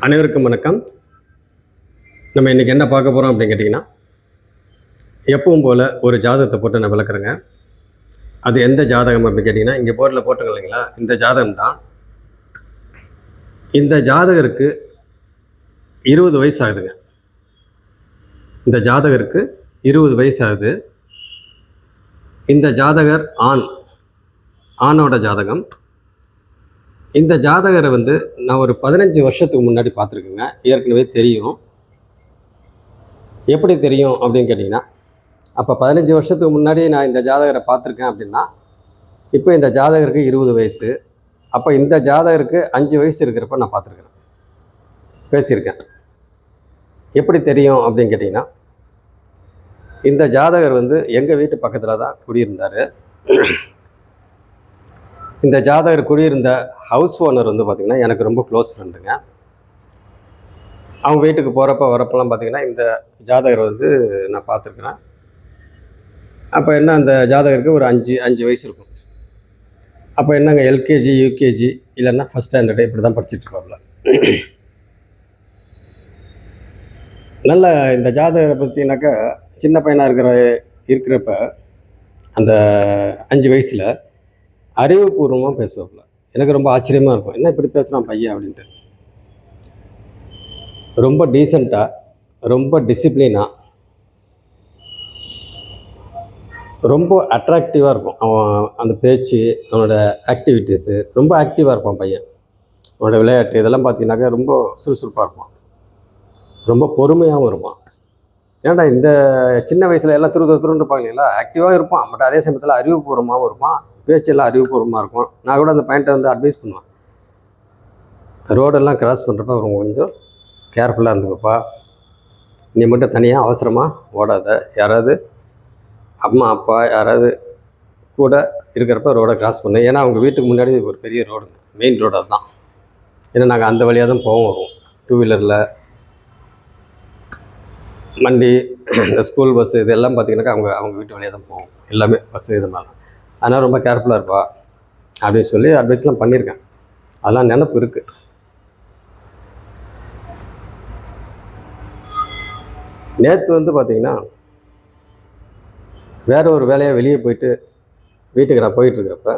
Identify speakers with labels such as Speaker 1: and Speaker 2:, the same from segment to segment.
Speaker 1: அனைவருக்கும் வணக்கம். நம்ம இன்றைக்கி என்ன பார்க்க போகிறோம் அப்படின்னு கேட்டிங்கன்னா, எப்பவும் போல் ஒரு ஜாதகத்தை போட்டு நான் விளக்குறேங்க. அது எந்த ஜாதகம் அப்படின்னு கேட்டிங்கன்னா, இங்கே போர்டில் போட்டுங்க இல்லைங்களா, இந்த ஜாதகம் தான். இந்த ஜாதகருக்கு 20 வயசு ஆகுதுங்க. இந்த ஜாதகருக்கு 20 வயசு ஆகுது. இந்த ஜாதகர் ஆணோட ஜாதகம். இந்த ஜாதகரை நான் ஒரு 15 வருஷத்துக்கு முன்னாடி பார்த்துருக்கேங்க. ஏற்கனவே தெரியும். எப்படி தெரியும் அப்படின்னு கேட்டிங்கன்னா, அப்போ 15 வருஷத்துக்கு முன்னாடி நான் இந்த ஜாதகரை பார்த்துருக்கேன் அப்படின்னா, இப்போ இந்த ஜாதகருக்கு 20 வயசு. அப்போ இந்த ஜாதகருக்கு 5 வயசு இருக்கிறப்ப நான் பார்த்துருக்குறேன், பேசியிருக்கேன். எப்படி தெரியும் அப்படின்னு கேட்டிங்கன்னா, இந்த ஜாதகர் எங்கள் வீட்டு பக்கத்தில் தான் குடியிருந்தார். இந்த ஜாதகர் குடியிருந்த ஹவுஸ் ஓனர் பார்த்திங்கன்னா எனக்கு ரொம்ப க்ளோஸ் ஃப்ரெண்டுங்க. அவங்க வீட்டுக்கு போகிறப்ப வரப்பெல்லாம் பார்த்திங்கன்னா இந்த ஜாதகர் நான் பார்த்துருக்குறேன். அப்போ என்ன, அந்த ஜாதகருக்கு ஒரு அஞ்சு வயசு இருக்கும். அப்போ என்னங்க, எல்கேஜி யூகேஜி இல்லைன்னா ஃபஸ்ட் ஸ்டாண்டர்டு இப்படி தான் படிச்சுட்ருப்பாப்புல. நல்ல இந்த ஜாதகரை பற்றினாக்கா சின்ன பையனாக இருக்கிறப்ப அந்த 5 வயசில் அறிவுபூர்வமாக பேசுவாப்புல. எனக்கு ரொம்ப ஆச்சரியமாக இருக்கும், என்ன இப்படி பேசுகிறான் பையன் அப்படின்ட்டு. ரொம்ப டீசெண்டாக, ரொம்ப டிசிப்ளினாக, ரொம்ப அட்ராக்டிவாக இருக்கும் அவன். அந்த பேச்சு, அவனோட ஆக்டிவிட்டீஸு ரொம்ப ஆக்டிவாக இருப்பான் பையன். அவனோட விளையாட்டு இதெல்லாம் பார்த்தீங்கன்னாக்கா ரொம்ப சுறுசுறுப்பாக இருப்பான். ரொம்ப பொறுமையாகவும் இருப்பான். ஏன்டா இந்த சின்ன வயசில் எல்லாம் துருன்னு இருப்பாங்க இல்லைங்களா, ஆக்டிவாக இருப்பான். பட் அதே சமயத்தில் அறிவுபூர்வமாகவும் இருப்பான். பேச்செல்லாம் அறிவுபூர்வமாக இருக்கும். நான் கூட அந்த பையன்கிட்ட அட்வைஸ் பண்ணுவேன், ரோடெல்லாம் கிராஸ் பண்ணுறப்ப அவங்க கொஞ்சம் கேர்ஃபுல்லாக இருந்துக்கப்பா, நீ மட்டும் தனியாக அவசரமாக ஓடாத, யாராவது அம்மா அப்பா யாராவது கூட இருக்கிறப்ப ரோடை கிராஸ் பண்ணு. ஏன்னா அவங்க வீட்டுக்கு முன்னாடி ஒரு பெரிய ரோடுங்க, மெயின் ரோடு அதுதான். ஏன்னா நாங்கள் அந்த வழியாக தான் போவோம் வருவோம். 2 வீலரில் வண்டி, இந்த ஸ்கூல் பஸ்ஸு இதெல்லாம் பார்த்திங்கனாக்கா அவங்க வீட்டு வழியாக தான் போவோம் எல்லாமே, பஸ்ஸு இதனால. அதனால் ரொம்ப கேர்ஃபுல்லாக இருப்பா அப்படின்னு சொல்லி அட்வைஸ்லாம் பண்ணியிருக்கேன். அதெல்லாம் நினப்பு இருக்குது. நேற்று பார்த்திங்கன்னா வேறு ஒரு வேலையாக வெளியே போயிட்டு வீட்டுக்கு நான் போயிட்டுருக்கிறப்ப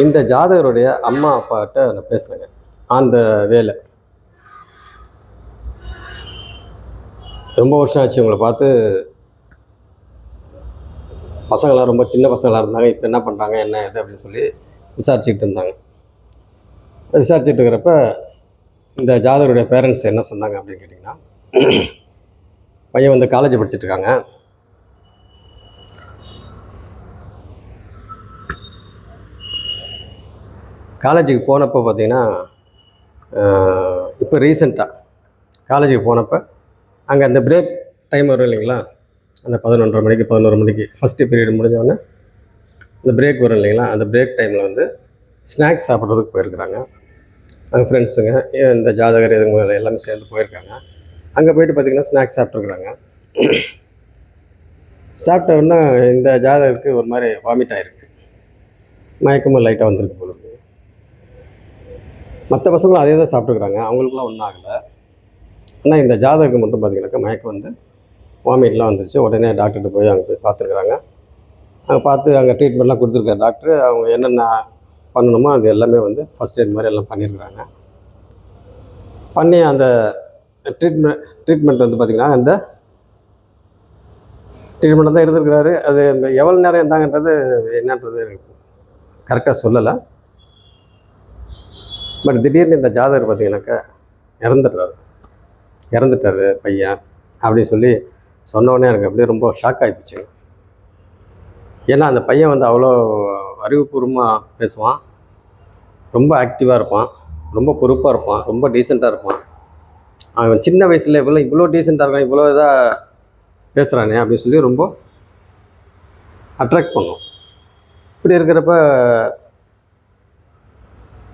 Speaker 1: இந்த ஜாதகருடைய அம்மா அப்பாக்கிட்ட நான் பேசுகிறேங்க. அந்த வேலை ரொம்ப வருஷம் ஆச்சு உங்களை பார்த்து. பசங்களாம் ரொம்ப சின்ன பசங்களாக இருந்தாங்க, இப்போ என்ன பண்ணுறாங்க என்ன இது அப்படின்னு சொல்லி விசாரிச்சுக்கிட்டு இருந்தாங்க. விசாரிச்சுட்டு இருக்கிறப்ப இந்த ஜாதகருடைய பேரண்ட்ஸ் என்ன சொன்னாங்க அப்படின்னு கேட்டிங்கன்னா, பையன் காலேஜ் படிச்சுட்ருக்காங்க. காலேஜுக்கு போனப்போ பார்த்திங்கன்னா, இப்போ ரீசெண்டாக காலேஜுக்கு போனப்போ அங்கே அந்த பிரேக் டைம் வரும் இல்லைங்களா, அந்த 11:30 மணிக்கு 11 மணிக்கு ஃபஸ்ட்டு பீரியட் முடிஞ்சோடனே அந்த பிரேக் வரும் இல்லைங்களா, அந்த பிரேக் டைமில் ஸ்நாக்ஸ் சாப்பிட்றதுக்கு போயிருக்கிறாங்க. அங்கே ஃப்ரெண்ட்ஸுங்க இந்த ஜாதகர் இதுங்க எல்லாமே சேர்ந்து போயிருக்காங்க. அங்கே போயிட்டு பார்த்திங்கன்னா ஸ்நாக்ஸ் சாப்பிட்ருக்குறாங்க. சாப்பிட்ட உடனே இந்த ஜாதகருக்கு ஒரு மாதிரி வாமிட் ஆகிருக்கு, மயக்கமும் லைட்டாக வந்திருக்கு போல இருக்கு. மற்ற பசங்களும் அதே தான் சாப்பிட்டுக்கிறாங்க, அவங்களுக்குலாம் ஒன்றும் ஆகலை. ஆனால் இந்த ஜாதகருக்கு மட்டும் பார்த்திங்கனாக்கா மயக்கம் வாமிட்லாம் வந்துருச்சு. உடனே டாக்டர்கிட்ட போய் அங்கே போய் பார்த்துருக்குறாங்க. அங்கே பார்த்து அங்கே ட்ரீட்மெண்ட்லாம் கொடுத்துருக்காரு டாக்டர். அவங்க என்னென்ன பண்ணணுமோ அது எல்லாமே ஃபஸ்ட் எய்ட் மாதிரி எல்லாம் பண்ணியிருக்கிறாங்க. பண்ணி அந்த ட்ரீட்மெண்ட் பார்த்திங்கன்னா அந்த ட்ரீட்மெண்ட்டை தான் எடுத்துருக்கிறாரு. அது எவ்வளோ நேரம் இருந்தாங்கன்றது என்னன்றது கரெக்டாக சொல்லலை. பட் திடீர்னு இந்த ஜாதகர் பார்த்திங்கனாக்கா இறந்துட்டார் பையன் அப்படின்னு சொல்லி சொன்னோடனே எனக்கு அப்படியே ரொம்ப ஷாக் ஆகிப்போச்சுங்க. ஏன்னா அந்த பையன் அவ்வளோ அறிவுபூர்வமாக பேசுவான், ரொம்ப ஆக்டிவாக இருப்பான், ரொம்ப பொறுப்பாக இருப்பான், ரொம்ப டீசெண்டாக இருப்பான். அவன் சின்ன வயசில் இவ்வளோ டீசெண்டாக இருக்கான், இவ்வளோ இதாக பேசுகிறானே அப்படின்னு சொல்லி ரொம்ப அட்ராக்ட் பண்ணும். இப்படி இருக்கிறப்ப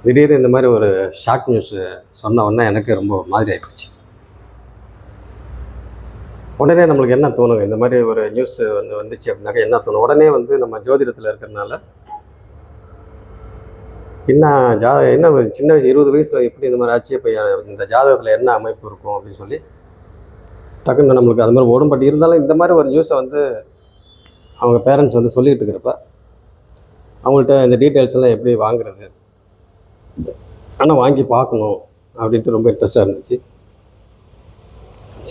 Speaker 1: திடீர்னு இந்த மாதிரி ஒரு ஷாக் நியூஸ் சொன்ன உடனே எனக்கு ரொம்ப மாதிரி ஆகிடுச்சு. உடனே நம்மளுக்கு என்ன தோணுங்க, இந்த மாதிரி ஒரு நியூஸ் வந்துச்சு அப்படின்னாக்கா என்ன தோணும்? உடனே நம்ம ஜோதிடத்தில் இருக்கிறதுனால என்ன என்ன சின்ன வயசு 20 வயசில் எப்படி இந்த மாதிரி ஆச்சு, இப்போ இந்த ஜாதகத்தில் என்ன அமைப்பு இருக்கும் அப்படின்னு சொல்லி டக்குன்னு நம்மளுக்கு அது மாதிரி ஓடும். பட் இருந்தாலும் இந்த மாதிரி ஒரு நியூஸை வந்து அவங்க பேரண்ட்ஸ் வந்து சொல்லிகிட்டு இருக்கிறப்ப அவங்கள்ட்ட இந்த டீட்டெயில்ஸ் எல்லாம் எப்படி வாங்குறது, ஆனால் வாங்கி பார்க்கணும் அப்படின்ட்டு ரொம்ப இன்ட்ரெஸ்ட்டாக இருந்துச்சு.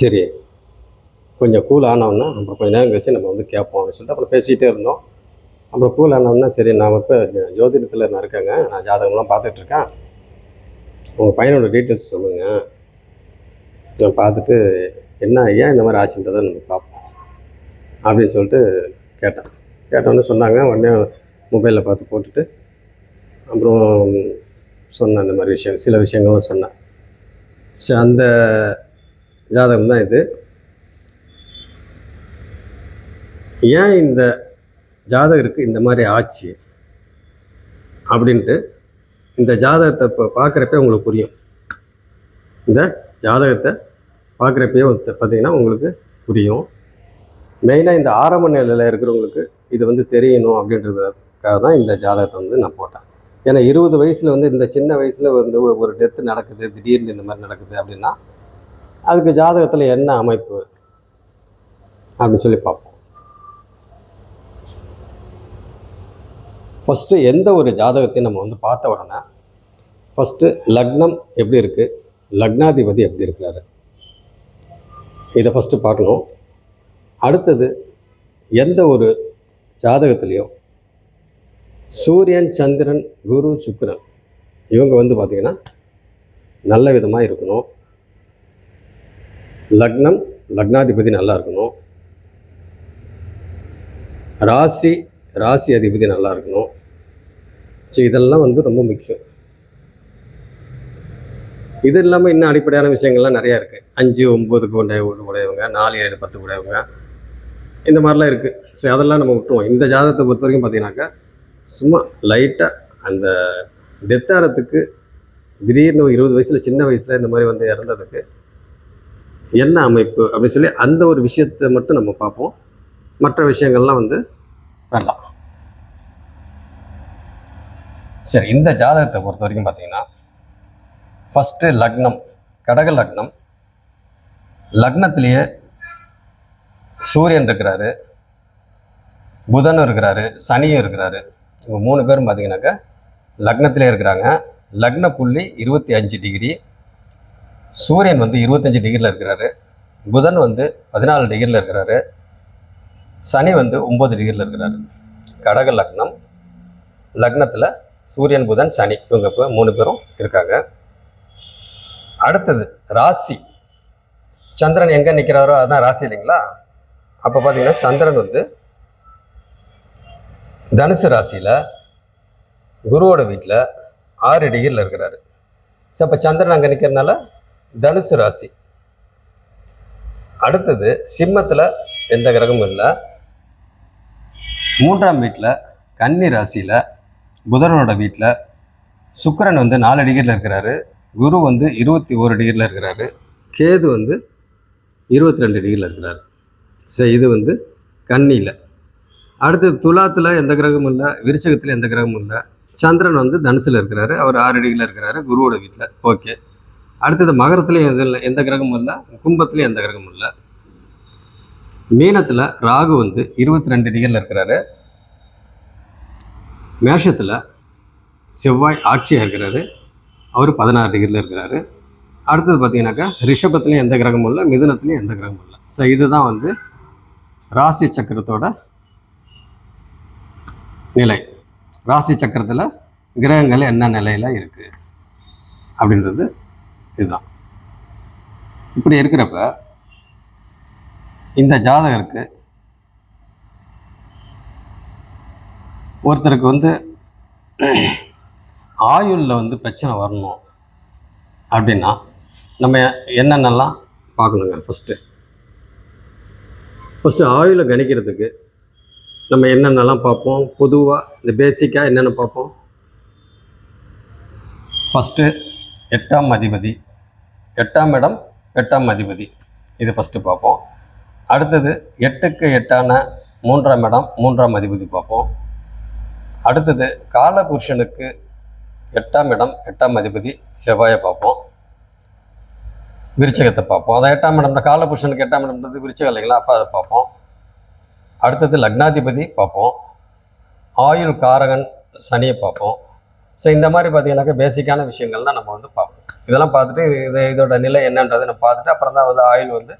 Speaker 1: சரி, கொஞ்சம் கூல் ஆனவுன்னா அப்புறம் கொஞ்சம் நேரம் கழிச்சு நம்ம வந்து கேட்போம் அப்படின்னு சொல்லிட்டு அப்புறம் பேசிகிட்டே இருந்தோம். அப்புறம் கூல் ஆனவுன்னா, சரி நான் இப்போ ஜோதிடத்தில் நான் இருக்கேங்க, நான் ஜாதகம்லாம் பார்த்துட்ருக்கேன், உங்கள் பையனோட டீட்டெயில்ஸ் சொல்லுங்கள், நான் பார்த்துட்டு என்ன ஏன் இந்த மாதிரி ஆச்சுன்றதை நம்ம பார்ப்போம் அப்படின்னு சொல்லிட்டு கேட்டோன்னே சொன்னாங்க. உடனே மொபைலில் பார்த்து போட்டுட்டு அப்புறம் சொன்னேன் இந்த மாதிரி சில விஷயங்களும் சொன்னேன். சரி, அந்த ஜாதகம் தான் இது. ஏன் இந்த ஜாதகருக்கு இந்த மாதிரி ஆச்சு அப்படின்ட்டு இந்த ஜாதகத்தை இப்போ பார்க்குறப்பே உங்களுக்கு புரியும். இந்த ஜாதகத்தை பார்க்குறப்பே பார்த்திங்கன்னா உங்களுக்கு புரியும். மெயினாக இந்த ஆரம்ப நிலையில் இருக்கிறவங்களுக்கு இது வந்து தெரியணும் அப்படின்றதுக்காக தான் இந்த ஜாதகத்தை வந்து நான் போட்டேன். ஏன்னா 20 வயசில் வந்து இந்த சின்ன வயசில் வந்து ஒரு டெத்து நடக்குது, திடீர்னு இந்த மாதிரி நடக்குது அப்படின்னா அதுக்கு ஜாதகத்தில் என்ன அமைப்பு அப்படின்னு சொல்லி பார்ப்போம். ஃபஸ்ட்டு எந்த ஒரு ஜாதகத்தையும் நம்ம வந்து பார்த்த உடனே ஃபஸ்ட்டு லக்னம் எப்படி இருக்குது, லக்னாதிபதி எப்படி இருக்கிறாரு, இதை ஃபஸ்ட்டு பார்க்கணும். அடுத்தது எந்த ஒரு ஜாதகத்துலேயும் சூரியன், சந்திரன், குரு, சுக்கிரன் இவங்க வந்து பார்த்திங்கன்னா நல்ல விதமாக இருக்கணும். லக்னம், லக்னாதிபதி நல்லா இருக்கணும். ராசி அதிபதி நல்லா இருக்கணும். ஸோ இதெல்லாம் வந்து ரொம்ப முக்கியம். இது இல்லாமல் இன்னும் அடிப்படையான விஷயங்கள்லாம் நிறையா இருக்குது. 5, 9 உடையவங்க, 4, 7, 10 உடையவங்க, இந்த மாதிரிலாம் இருக்குது. ஸோ அதெல்லாம் நம்ம விட்டுருவோம். இந்த ஜாதகத்தை பொறுத்த வரைக்கும் பார்த்தீங்கன்னாக்கா சும்மா லைட்டாக அந்த டெத் ஆகிறதுக்கு திடீர்னு 20 வயசில் சின்ன வயசில் இந்த மாதிரி வந்து இறந்ததுக்கு என்ன அமைப்பு அப்படின்னு சொல்லி அந்த ஒரு விஷயத்தை மட்டும் நம்ம பார்ப்போம். மற்ற விஷயங்கள்லாம் வந்து வேண்டாம். சரி, இந்த ஜாதகத்தை பொறுத்த வரைக்கும் பார்த்தீங்கன்னா ஃபஸ்ட்டு லக்னம், கடக லக்னம். லக்னத்திலேயே சூரியன் இருக்கிறாரு, புதனும் இருக்கிறாரு, சனியும் இருக்கிறாரு. இவங்க 3 பேரும் பார்த்தீங்கன்னாக்கா லக்னத்திலே இருக்கிறாங்க. லக்ன புள்ளி 25 டிகிரி. சூரியன் வந்து 25 டிகிரியில் இருக்கிறாரு. புதன் வந்து 14 டிகிரியில் இருக்கிறாரு. சனி வந்து 9 டிகிரியில் இருக்கிறாரு. கடக லக்னம், லக்னத்தில் சூரியன், புதன், சனி இவங்க இப்போ 3 பேரும் இருக்காங்க. அடுத்தது ராசி. சந்திரன் எங்கே நிற்கிறாரோ அதுதான் ராசி இல்லைங்களா? அப்போ பார்த்தீங்கன்னா சந்திரன் வந்து தனுசு ராசியில் குருவோட வீட்டில் 6 டிகிரியில் இருக்கிறாரு. ஸோ அப்போ சந்திரன் அங்கே நிற்கிறதுனால தனுசு ராசி. அடுத்தது சிம்மத்தில் எந்த கிரகமும் இல்லை. 3ஆம் வீட்டில் கன்னி ராசியில் புதனோட வீட்டில் சுக்கிரன் வந்து 4 டிகிரியில் இருக்கிறாரு. குரு வந்து 21 டிகிரியில் இருக்கிறாரு. கேது வந்து 22 டிகிரியில் இருக்கிறாரு. ஸோ இது வந்து கன்னியில். அடுத்தது துலாத்தில் எந்த கிரகமும் இல்லை, விருச்சகத்தில் எந்த கிரகமும் இல்லை. சந்திரன் வந்து தனுசில் இருக்கிறாரு, அவர் 6 டிகிரியில் இருக்கிறாரு குருவோட வீட்டில். ஓகே. அடுத்தது மகரத்துலேயும் எந்த கிரகமும் இல்லை, கும்பத்துலேயும் எந்த கிரகமும் இல்லை. மீனத்தில் ராகு வந்து 22 டிகிரியில் இருக்கிறாரு. மேஷத்தில் செவ்வாய் ஆட்சியாக இருக்கிறாரு, அவர் 16 டிகிரியில் இருக்கிறாரு. அடுத்தது பார்த்தீங்கன்னாக்கா ரிஷபத்துலேயும் எந்த கிரகமும் இல்லை, மிதுனத்துலேயும் எந்த கிரகமும் இல்லை. ஸோ இதுதான் வந்து ராசி சக்கரத்தோட நிலை. ராசி சக்கரத்தில் கிரகங்கள் என்ன நிலையில் இருக்குது அப்படின்றது இதுதான். இப்படி இருக்கிறப்ப இந்த ஜாதகருக்கு ஒருத்தருக்கு வந்து ஆயுளில் வந்து பிரச்சனை வரணும் அப்படின்னா நம்ம என்னென்னலாம் பார்க்கணுங்க. ஃபஸ்ட்டு ஆயுளை கணிக்கிறதுக்கு நம்ம என்னென்னலாம் பார்ப்போம். பொதுவாக இந்த பேசிக்காக என்னென்ன பார்ப்போம். ஃபஸ்ட்டு 8ஆம் அதிபதி, 8ஆம் இடம், 8ஆம் அதிபதி, இது ஃபஸ்ட்டு பார்ப்போம். அடுத்தது 8க்கு 8ஆன 3ஆம் இடம், 3ஆம் அதிபதி பார்ப்போம். அடுத்தது காலபுருஷனுக்கு 8ஆம் இடம் 8ஆம் அதிபதி செவ்வாயை பார்ப்போம், விருச்சகத்தை பார்ப்போம். அதை 8ஆம் இடம்னா காலபுருஷனுக்கு 8ஆம் இடம்ன்றது விருச்சகம் இல்லைங்களா, அப்போ அதை பார்ப்போம். அடுத்தது லக்னாதிபதி பார்ப்போம், ஆயுள் காரகன் சனியை பார்ப்போம். ஸோ இந்த மாதிரி பார்த்தீங்கன்னாக்கா பேசிக்கான விஷயங்கள்லாம் நம்ம வந்து பார்ப்போம். இதெல்லாம் பார்த்துட்டு இதோட நிலை என்னன்றதை நம்ம பார்த்துட்டு அப்புறம் தான் வந்து ஆயுள் வந்து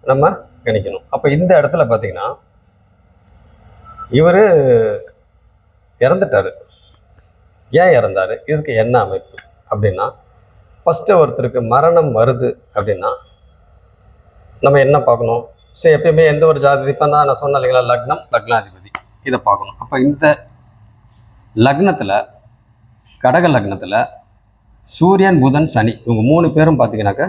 Speaker 1: நம்ம கணிக்கணும். அப்போ இந்த இடத்துல பார்த்தீங்கன்னா இவர் இறந்துட்டார். ஏன் இறந்தார், இதுக்கு என்ன அமைப்பு அப்படின்னா, ஃபஸ்ட்டு ஒருத்தருக்கு மரணம் வருது அப்படின்னா நம்ம என்ன பார்க்கணும்? ஸோ எப்பயுமே எந்த ஒரு ஜாதி, இப்போ தான் நான் சொன்னேன் இல்லைங்களா, லக்னம் லக்னாதிபதி, இதை பார்க்கணும். அப்போ இந்த லக்னத்தில், கடக லக்னத்தில் சூரியன் புதன் சனி இவங்க 3 பேரும் பார்த்தீங்கன்னாக்கா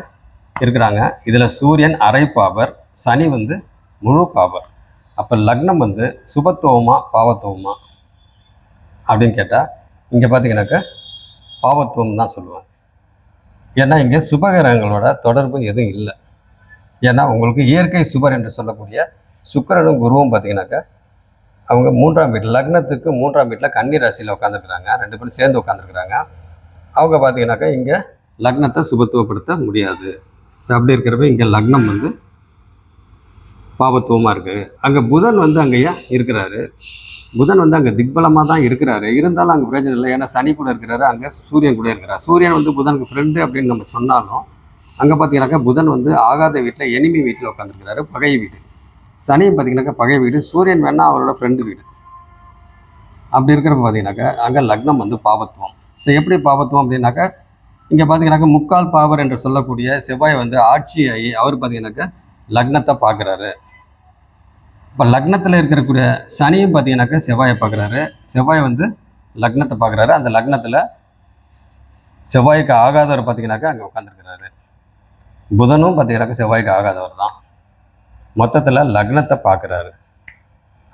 Speaker 1: இருக்கிறாங்க. இதில் சூரியன் அரை பாவர், சனி வந்து முழு பாவர். அப்போ லக்னம் வந்து சுபத்துவமா பாவத்துவமா அப்படின்னு கேட்டால் இங்கே பார்த்தீங்கன்னாக்கா பாவத்துவம் தான் சொல்லுவேன். ஏன்னா இங்கே சுபகிரகங்களோட தொடர்பு எதுவும் இல்லை. ஏன்னா உங்களுக்கு இயற்கை சுபர் என்று சொல்லக்கூடிய சுக்கிரனும் குருவும் பார்த்தீங்கன்னாக்கா அவங்க 3ஆம் வீட்டில், லக்னத்துக்கு 3ஆம் வீட்டில் கன்னி ராசியில் உட்காந்துருக்குறாங்க. 2 பேரும் சேர்ந்து உட்காந்துருக்குறாங்க. அவங்க பார்த்தீங்கன்னாக்கா இங்கே லக்னத்தை சுபத்துவப்படுத்த முடியாது. ஸோ அப்படி இருக்கிறப்ப இங்கே லக்னம் வந்து பாவத்துவமாக இருக்குது. அங்கே புதன் வந்து அங்கேயா இருக்கிறாரு. புதன் வந்து அங்கே திக்பலமாக தான் இருக்கிறாரு. இருந்தாலும் அங்கே பிரயோஜனம் இல்லை. ஏன்னா சனி கூட இருக்கிறாரு, அங்கே சூரியன் கூட இருக்கிறார். சூரியன் வந்து புதனுக்கு ஃப்ரெண்டு அப்படின்னு நம்ம சொன்னாலும் அங்கே பார்த்தீங்கன்னாக்கா புதன் வந்து ஆகாத வீட்டில், எனிமி வீட்டில் உட்காந்துருக்கிறாரு, பகை வீடு. சனியும் பார்த்தீங்கன்னாக்கா பகை வீடு, சூரியன் வேணால் அவரோட ஃப்ரெண்டு வீடு. அப்படி இருக்கிறப்ப பார்த்தீங்கன்னாக்கா அங்கே லக்னம் வந்து பாவத்துவம். ஸோ எப்படி பாவத்துவம் அப்படின்னாக்கா இங்கே பார்த்தீங்கன்னாக்கா முக்கால் பாவர் என்று சொல்லக்கூடிய செவ்வாய் வந்து ஆட்சியாகி அவர் பார்த்தீங்கன்னாக்கா லக்னத்தை பார்க்குறாரு. இப்போ லக்னத்தில் இருக்கக்கூடிய சனியும் பார்த்தீங்கன்னாக்கா செவ்வாயை பார்க்குறாரு. செவ்வாய் வந்து லக்னத்தை பார்க்குறாரு. அந்த லக்னத்தில் செவ்வாய்க்கு ஆகாதவர் பார்த்தீங்கன்னாக்கா அங்கே உட்காந்துருக்கிறாரு. புதனும் பார்த்தீங்கன்னாக்கா செவ்வாய்க்கு ஆகாதவர் தான். மொத்தத்தில் லக்னத்தை பார்க்குறாரு.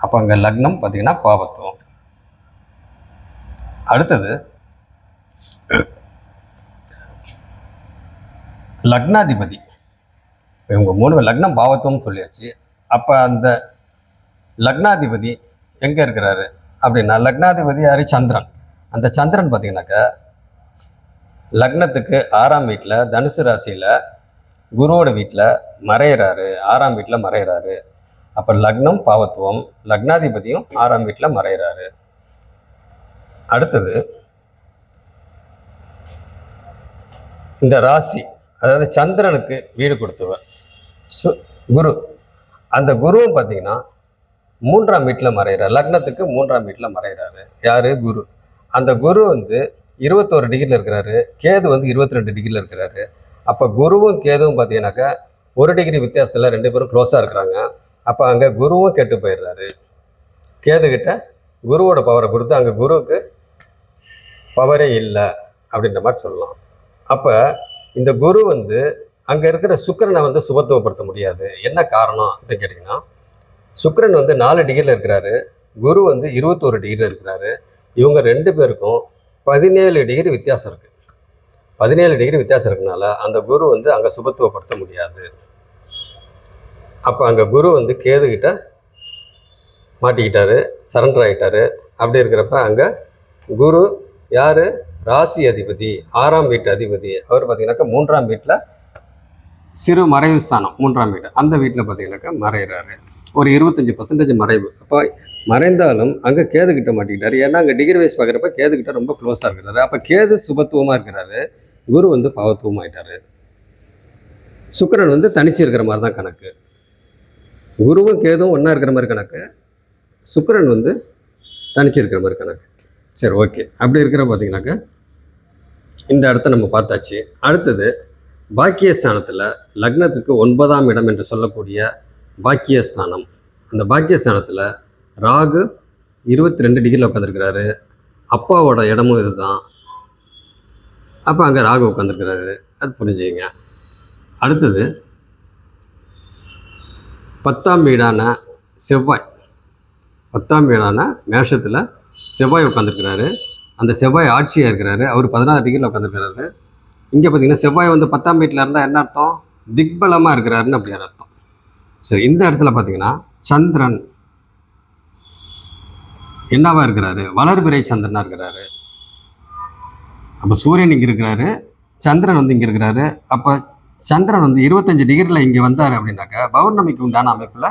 Speaker 1: அப்போ அங்கே லக்னம் பார்த்தீங்கன்னா பாவத்துவம். அடுத்தது லக்னாதிபதி. இவங்க 3 லக்னம் பாவத்துவம் சொல்லியாச்சு. அப்போ அந்த லக்னாதிபதி எங்கே இருக்கிறாரு அப்படின்னா, லக்னாதிபதி யாரு? சந்திரன். அந்த சந்திரன் பார்த்தீங்கன்னாக்கா லக்னத்துக்கு 6ஆம் வீட்டில் தனுசு ராசியில் குருவோட வீட்டில் மறையிறாரு, 6ஆம் வீட்டில் மறையிறாரு. அப்போ லக்னம் பாவத்துவம், லக்னாதிபதியும் 6ஆம் வீட்டில் மறையிறாரு. அடுத்தது இந்த ராசி, அதாவது சந்திரனுக்கு வீடு கொடுத்தவர் குரு. அந்த குருவும் பார்த்தீங்கன்னா 3ஆம் வீட்டில் மறைகிறார். லக்னத்துக்கு 3ஆம் வீட்டில் மறைகிறாரு. யாரு? குரு. அந்த குரு வந்து 21 டிகிரியில் இருக்கிறாரு, கேது வந்து 22 டிகிரியில் இருக்கிறாரு. அப்போ குருவும் கேதுவும் பார்த்தீங்கன்னாக்கா 1 டிகிரி வித்தியாசத்தில் 2 பேரும் க்ளோஸாக இருக்கிறாங்க. அப்போ அங்கே குருவும் கெட்டு போயிடுறாரு. கேதுகிட்ட குருவோட பவரை கொடுத்து அங்கே குருவுக்கு பவரே இல்லை அப்படின்ற மாதிரி சொல்லலாம். அப்போ இந்த குரு வந்து அங்கே இருக்கிற சுக்கிரனை வந்து சுபத்துவப்படுத்த முடியாது. என்ன காரணம் அப்படின்னு கேட்டிங்கன்னா, சுக்கிரன் வந்து 4 டிகிரியில் இருக்கிறாரு, குரு வந்து 21 டிகிரியில் இருக்கிறாரு. இவங்க 2 பேருக்கும் 17 டிகிரி வித்தியாசம் இருக்குது. 17 டிகிரி வித்தியாசம் இருக்கனால அந்த குரு வந்து அங்கே சுபத்துவப்படுத்த முடியாது. அப்போ அங்கே குரு வந்து கேதுகிட்ட மாட்டிக்கிட்டாரு, சரண்டர் ஆகிட்டாரு. அப்படி இருக்கிறப்ப அங்கே குரு யார்? ராசி அதிபதி, 6ஆம் வீட்டு அதிபதி. அவர் பார்த்தீங்கன்னாக்கா 3ஆம் வீட்டில் சிறு மறைவு ஸ்தானம், 3ஆம் வீடு, அந்த வீட்டில் பார்த்தீங்கன்னாக்கா மறைகிறாரு. ஒரு 25% மறைவு. அப்போ மறைந்தாலும் அங்கே கேதுகிட்ட மாட்டிக்கிட்டாரு. ஏன்னா அங்கே டிகிரி வைஸ் பார்க்குறப்ப கேதுகிட்ட ரொம்ப க்ளோஸாக இருக்கிறாரு. அப்போ கேது சுபத்துவமாக இருக்கிறாரு, குரு வந்து பாவத்துவம் ஆகிட்டாரு. சுக்கிரன் வந்து தனிச்சு இருக்கிற மாதிரி தான் கணக்கு. குருவும் கேதுவும் ஒன்றா இருக்கிற மாதிரி கணக்கு, சுக்கிரன் வந்து தனிச்சு இருக்கிற மாதிரி கணக்கு. சரி, ஓகே. அப்படி இருக்கிற பார்த்தீங்கன்னாக்கா இந்த இடத்த நம்ம பார்த்தாச்சு. அடுத்தது பாக்கியஸ்தானத்தில் லக்னத்துக்கு 9ஆம் இடம் என்று சொல்லக்கூடிய பாக்கியஸ்தானம். அந்த பாக்கியஸ்தானத்தில் ராகு 22 டிகிரியில் உட்காந்துருக்கிறாரு. அப்பாவோட இடமும் இது தான். அப்போ அங்கே ராகு உட்காந்துருக்கிறாரு, அது புரிஞ்சுங்க. அடுத்தது 10ஆம் வீடான செவ்வாய், 10ஆம் வீடான மேஷத்தில் செவ்வாய் உட்காந்துருக்கிறாரு. அந்த செவ்வாய் ஆட்சியாக இருக்கிறாரு. அவர் 16 டிகிரியில் உட்காந்துருக்கிறாரு. இங்கே பார்த்தீங்கன்னா செவ்வாய் வந்து 10ஆம் வீட்டில் இருந்தால் என்ன அர்த்தம்? திக்பலமாக இருக்கிறாருன்னு அப்படி அர்த்தம். சரி, இந்த இடத்துல பார்த்தீங்கன்னா சந்திரன் என்னவா இருக்கிறாரு? வளர்பிறை சந்திரனாக இருக்கிறாரு. அப்போ சூரியன் இங்கே இருக்கிறாரு, சந்திரன் வந்து இங்கே இருக்கிறாரு. அப்போ சந்திரன் வந்து 25 டிகிரியில் இங்கே வந்தார் அப்படின்னாக்கா பௌர்ணமிக்கு உண்டான அமைப்பில்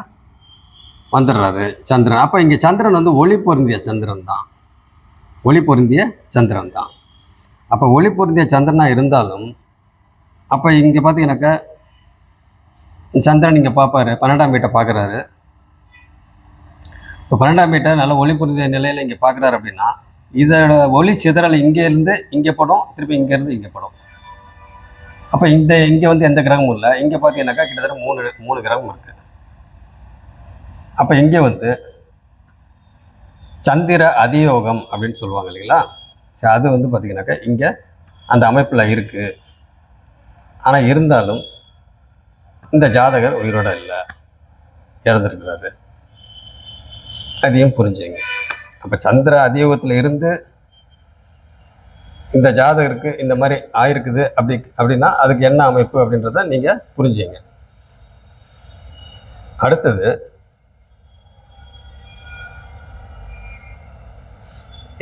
Speaker 1: வந்துடுறாரு சந்திரன். அப்போ இங்கே சந்திரன் வந்து ஒளி பொருந்திய சந்திரன் தான், ஒளி பொருந்திய சந்திரன் தான். அப்போ ஒளி பொருந்திய சந்திரனாக இருந்தாலும் அப்போ இங்கே பார்த்தீங்கன்னாக்கா சந்திரன் இங்கே பார்ப்பாரு, 12ஆம் வீட்டை பார்க்குறாரு. இப்போ 12ஆம் வீட்டை நல்ல ஒளி பொருந்திய நிலையில் இங்கே பார்க்குறாரு அப்படின்னா இதோட ஒளி சிதறல் இங்கேருந்து இங்கே படும், திருப்பி இங்கேருந்து இங்கே படும். அப்போ இங்கே வந்து எந்த கிரகமும் இல்லை. இங்கே பார்த்தீங்கன்னாக்கா கிட்டத்தட்ட மூணு கிரகம் இருக்குது. அப்போ இங்கே வந்து சந்திர அதியோகம் அப்படின்னு சொல்லுவாங்க இல்லைங்களா. சரி, அது வந்து பார்த்திங்கனாக்கா இங்கே அந்த அமைப்பில் இருக்குது. ஆனால் இருந்தாலும் இந்த ஜாதகர் உயிரோடு இல்லை, இறந்துருக்கிறாரு. அதையும் புரிஞ்சுங்க. அப்போ சந்திர அதியோகத்தில் இருந்து இந்த ஜாதகருக்கு இந்த மாதிரி ஆயிருக்குது அப்படின்னா அதுக்கு என்ன அமைப்பு அப்படின்றத நீங்கள் புரிஞ்சுங்க. அடுத்தது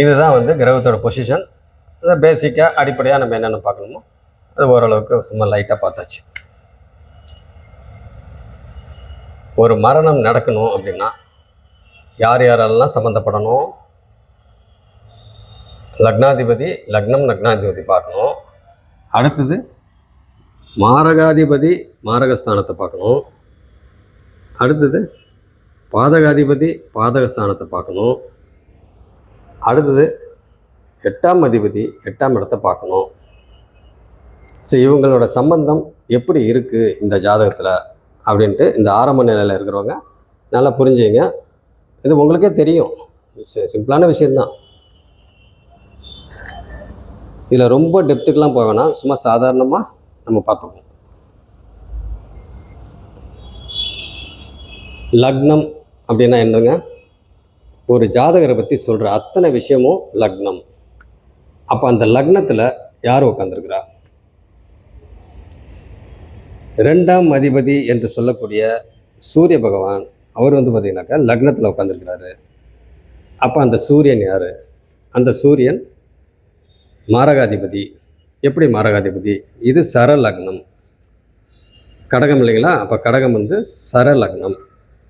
Speaker 1: இதுதான் வந்து கிரகத்தோட பொசிஷன். பேசிக்காக அடிப்படையாக நம்ம என்னென்ன பார்க்கணுமோ அது ஓரளவுக்கு சும்மா லைட்டாக பார்த்தாச்சு. ஒரு மரணம் நடக்கணும் அப்படின்னா யார் யாரெல்லாம் சம்மந்தப்படணும்? லக்னாதிபதி, லக்னாதிபதி பார்க்கணும். அடுத்தது மாரகாதிபதி, மாரகஸ்தானத்தை பார்க்கணும். அடுத்தது பாதகாதிபதி, பாதகஸ்தானத்தை பார்க்கணும். அடுத்தது 8ஆம் அதிபதி, 8ஆம் இடத்தை பார்க்கணும். ஸோ இவங்களோட சம்பந்தம் எப்படி இருக்குது இந்த ஜாதகத்தில் அப்படின்ட்டு இந்த ஆரம்ப நிலையில் இருக்கிறவங்க நல்லா புரிஞ்சுங்க. இது உங்களுக்கே தெரியும், சிம்பிளான விஷயந்தான். இதில் ரொம்ப டெப்த்துக்கெலாம் போக வேணாம், சும்மா சாதாரணமாக நம்ம பார்த்துப்போம். லக்னம் அப்படின்னா என்னங்க? ஒரு ஜாதகரை பற்றி சொல்கிற அத்தனை விஷயமும் லக்னம். அப்போ அந்த லக்னத்தில் யார் உட்காந்துருக்கிறா? 2ஆம் அதிபதி என்று சொல்லக்கூடிய சூரிய பகவான், அவர் வந்து பார்த்திங்கனாக்கா லக்னத்தில் உட்காந்துருக்கிறாரு. அப்போ அந்த சூரியன் யார்? அந்த சூரியன் மாரகாதிபதி. எப்படி மாரகாதிபதி? இது சரலக்னம், கடகம் இல்லைங்களா. அப்போ கடகம் வந்து சரலக்னம்.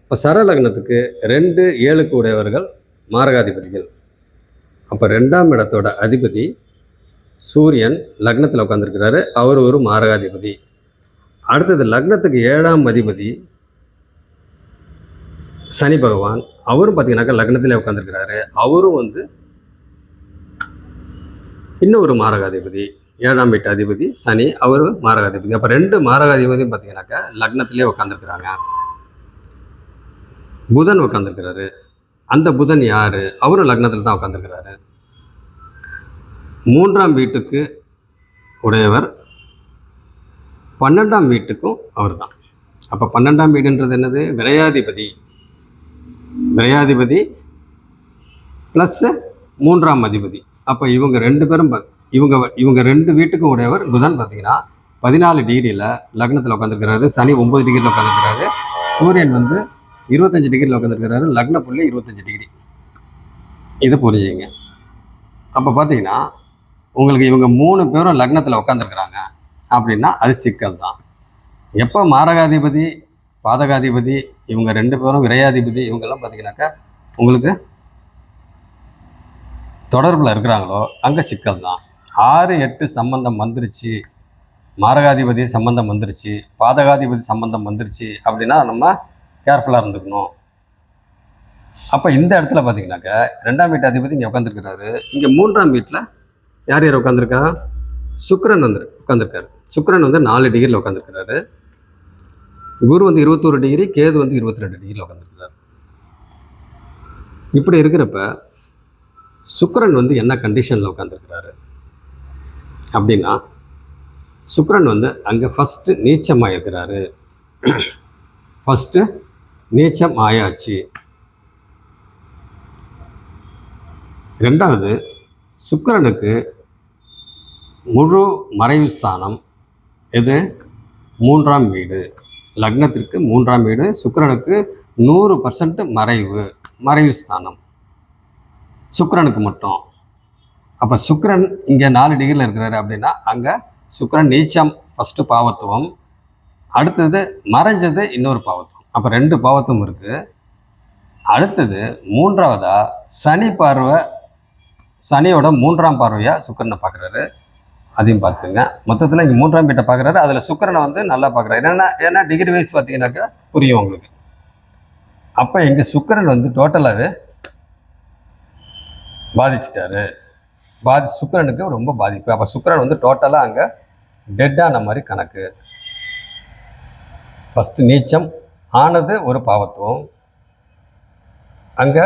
Speaker 1: இப்போ சரலக்னத்துக்கு 2, 7க்கு உடையவர்கள் மாரகாதிபதிகள். அப்போ 2ஆம் இடத்தோட அதிபதி சூரியன் லக்னத்தில் உட்காந்துருக்கிறாரு, அவர் ஒரு மாரகாதிபதி. அடுத்தது லக்னத்துக்கு 7ஆம் அதிபதி சனி பகவான், அவரும் பார்த்தீங்கன்னாக்கா லக்னத்திலே உட்காந்துருக்கிறாரு, அவரும் வந்து இன்னும் ஒரு மாரகாதிபதி. 7ஆம் வீட்டு அதிபதி சனி, அவர் மாரகாதிபதி. அப்போ 2 மாரகாதிபதியும் பார்த்தீங்கன்னாக்கா லக்னத்திலே உட்காந்துருக்குறாங்க. புதன் உட்காந்துருக்கிறாரு. அந்த புதன் யார்? அவரும் லக்னத்தில் தான் உட்காந்துருக்கிறாரு. 3ஆம் வீட்டுக்கு உடையவர், 12ஆம் வீட்டுக்கும் அவர் தான். அப்போ 12ஆம் வீடுன்றது என்னது? விரையாதிபதி. விரையாதிபதி ப்ளஸ் 3ஆம் அதிபதி. அப்போ இவங்க 2 பேரும் இவங்க 2 வீட்டுக்கும் உடையவர் புதன் பார்த்தீங்கன்னா 14 டிகிரியில் லக்னத்தில் உட்காந்துருக்கிறாரு. சனி 9 டிகிரியில் உட்காந்துருக்கிறாரு. சூரியன் வந்து 25 டிகிரியில் உட்காந்துருக்கிறாரு. லக்ன புள்ளி 25 டிகிரி. இதை புரிஞ்சுங்க. அப்போ பார்த்தீங்கன்னா உங்களுக்கு இவங்க 3 பேரும் லக்னத்தில் உட்காந்துருக்குறாங்க அப்படின்னா அது சிக்கல் தான். எப்போ மாரகாதிபதி, பாதகாதிபதி, இவங்க 2 பேரும் விரையாதிபதி, இவங்கெல்லாம் பார்த்தீங்கன்னாக்கா உங்களுக்கு தொடர்பில் இருக்கிறாங்களோ அங்கே சிக்கல் தான். 6, 8 சம்பந்தம் வந்துருச்சு, மாரகாதிபதி சம்பந்தம் வந்துருச்சு, பாதகாதிபதி சம்பந்தம் வந்துருச்சு அப்படின்னா நம்ம கேர்ஃபுல்லாக இருந்துக்கணும். அப்போ இந்த இடத்துல பார்த்தீங்கன்னாக்கா 2ஆம் வீட்டு அதிபதி இங்கே உட்காந்துருக்கிறாரு. இங்கே 3ஆம் வீட்டில் யார் யார் உட்காந்துருக்கா? சுக்கிரன் வந்து உட்காந்துருக்காரு. சுக்கிரன் வந்து 4 டிகிரியில் உட்காந்துருக்கிறாரு. குரு வந்து 21 டிகிரி, கேது வந்து 22 டிகிரியில் உட்காந்துருக்கிறாரு. இப்படி இருக்கிறப்ப சுக்கிரன் வந்து என்ன கண்டிஷனில் உட்காந்துருக்கிறாரு அப்படின்னா, சுக்கிரன் வந்து அங்கே ஃபஸ்ட்டு நீச்சமாக இருக்கிறாரு. ஃபஸ்ட்டு நீச்சம் ஆயாச்சு. 2வது சுக்கிரனுக்கு முழு மறைவு ஸ்தானம் எது? 3ஆம் வீடு. லக்னத்திற்கு 3ஆம் வீடு. சுக்கிரனுக்கு 100% மறைவு ஸ்தானம் சுக்கிரனுக்கு மட்டும். அப்போ சுக்கிரன் இங்கே 4 டிகிரியில் இருக்கிறாரு அப்படின்னா அங்கே சுக்கிரன் நீச்சம் ஃபஸ்ட்டு பாவத்துவம், அடுத்தது மறைஞ்சது இன்னொரு பாவத்துவம். அப்போ 2 பாவத்துவம் இருக்குது. அடுத்தது மூன்றாவதாக சனி பார்வை, சனியோட 3ஆம் பார்வையாக சுக்கிரனை பார்க்குறாரு. அதையும் பார்த்துங்க. மொத்தத்தில் இங்கே 3ஆம் வீட்டை பார்க்குறாரு. அதில் சுக்கிரனை வந்து நல்லா பார்க்குறாரு. ஏன்னா டிகிரி வைஸ் பார்த்தீங்கன்னாக்கா புரியும் உங்களுக்கு. அப்போ இங்கே சுக்கிரன் வந்து டோட்டலாகவே பாதிச்சிட்டாரு. சுக்கிரனுக்கு ரொம்ப பாதிப்பு. அப்போ சுக்கிரன் வந்து டோட்டலாக அங்கே டெட்டான மாதிரி கணக்கு. ஃபஸ்ட்டு நீச்சம் ஆனது ஒரு பாவத்துவம், அங்கே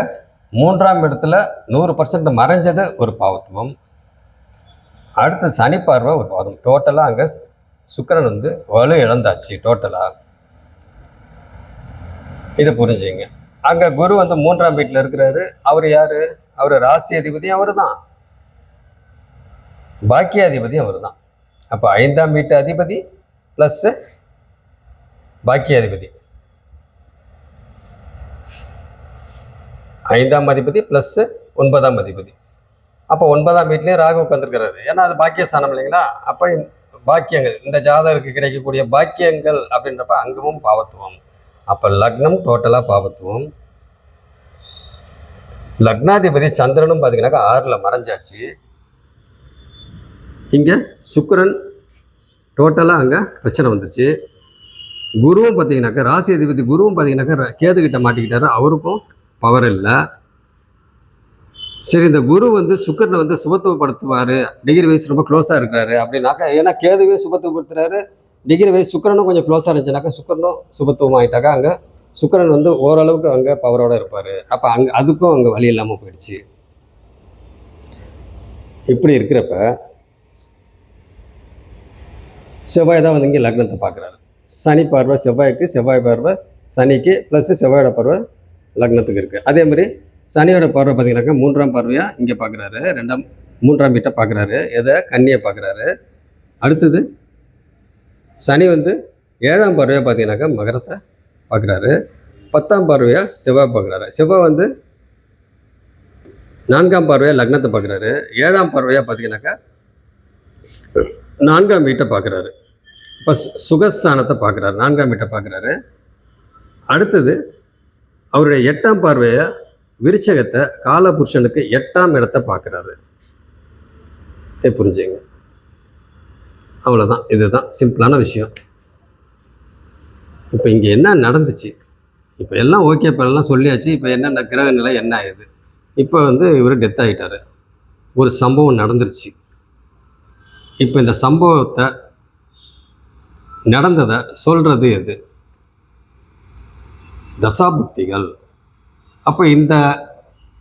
Speaker 1: 3ஆம் இடத்துல 100% மறைஞ்சது ஒரு பாவத்துவம், அடுத்து சனி பார்வை ஒரு பாவம். டோட்டலாக அங்கே சுக்கிரன் வந்து வலு இழந்தாச்சு டோட்டலாக. இதை புரிஞ்சுங்க. அங்கே குரு வந்து 3ஆம் வீட்டில் இருக்கிறாரு. அவர் யார்? அவர் ராசி அதிபதியும் அவர் தான், பாக்கியாதிபதியும் அவர் தான். அப்போ 5ஆம் வீட்டு அதிபதி ப்ளஸ்ஸு பாக்கியாதிபதி, 5ஆம் அதிபதி ப்ளஸ்ஸு 9ஆம் அதிபதி. அப்போ 9ஆம் வீட்லேயே ராகு உட்காந்துருக்கிறாரு. ஏன்னா அது பாக்கியஸ்தானம் இல்லைங்களா? அப்போ பாக்கியங்கள், இந்த ஜாதகருக்கு கிடைக்கக்கூடிய பாக்கியங்கள் அப்படின்றப்ப அங்கமும் பாவத்துவம். அப்போ லக்னம் டோட்டலாக பாவத்துவம். லக்னாதிபதி சந்திரனும் பார்த்தீங்கன்னாக்கா 6ல் மறைஞ்சாச்சு. இங்கே சுக்கிரன் டோட்டலாக அங்கே பிரச்சனை வந்துச்சு. குருவும் பார்த்தீங்கன்னாக்கா ராசி அதிபதி குருவும் பார்த்தீங்கன்னாக்கா கேதுகிட்ட மாட்டிக்கிட்டாரு. அவருக்கும் பவர் இல்லை. சரி, இந்த குரு வந்து சுக்கிரனை வந்து சுபத்துவப்படுத்துவார், டிகிரி வைஸ் ரொம்ப க்ளோஸாக இருக்கிறாரு அப்படின்னாக்கா, ஏன்னா கேதுவே சுபத்துவப்படுத்துறாரு, டிகிரி வைஸ் சுக்கிரனும் கொஞ்சம் க்ளோஸாக இருந்துச்சுனாக்கா சுக்கிரனும் சுபத்துவம் ஆகிட்டாக்கா அங்கே சுக்கிரன் வந்து ஓரளவுக்கு அங்கே பவரோடு இருப்பார். அப்போ அங்கே அதுக்கும் அங்கே வழி இல்லாமல் போயிடுச்சு. இப்படி இருக்கிறப்ப செவ்வாய் தான் வந்து இங்கே லக்னத்தை பார்க்குறாரு. சனி பார்வை செவ்வாய்க்கு, செவ்வாய் பார்வை சனிக்கு, ப்ளஸ்ஸு செவ்வாயோட பார்வை லக்னத்துக்கு இருக்குது. அதே மாதிரி சனியோட பார்வை பார்த்தீங்கன்னாக்கா 3ஆம் பார்வையாக இங்கே பார்க்குறாரு. 3ஆம் வீட்டை பார்க்குறாரு. எதை? கன்னியை பார்க்குறாரு. அடுத்தது சனி வந்து 7ஆம் பார்வையாக பார்த்தீங்கன்னாக்கா மகரத்தை பார்க்குறாரு. 10ஆம் பார்வையாக செவ்வாய் பார்க்குறாரு. செவ்வாய் வந்து 4ஆம் பார்வையாக லக்னத்தை பார்க்குறாரு. 7ஆம் பார்வையாக பார்த்தீங்கன்னாக்கா 4ஆம் வீட்டை பார்க்குறாரு. இப்போ சுகஸ்தானத்தை பார்க்குறாரு, 4ஆம் வீட்டை பார்க்குறாரு. அடுத்தது அவருடைய 8ஆம் பார்வையை விருச்சகத்தை, காலபுருஷனுக்கு 8ஆம் இடத்தை பார்க்குறாரு. புரிஞ்சுங்க. அவ்வளோதான். இதுதான் சிம்பிளான விஷயம். இப்போ இங்கே என்ன நடந்துச்சு? இப்போ எல்லாம் ஓகே, இப்போ எல்லாம் சொல்லியாச்சு. இப்போ என்னென்ன கிரக நிலை என்ன ஆகுது? இப்போ வந்து இவர் டெத் ஆகிட்டார். ஒரு சம்பவம் நடந்துருச்சு. இப்போ இந்த சம்பவத்தை நடந்ததை சொல்கிறது எது? தசாபுக்திகள். அப்போ இந்த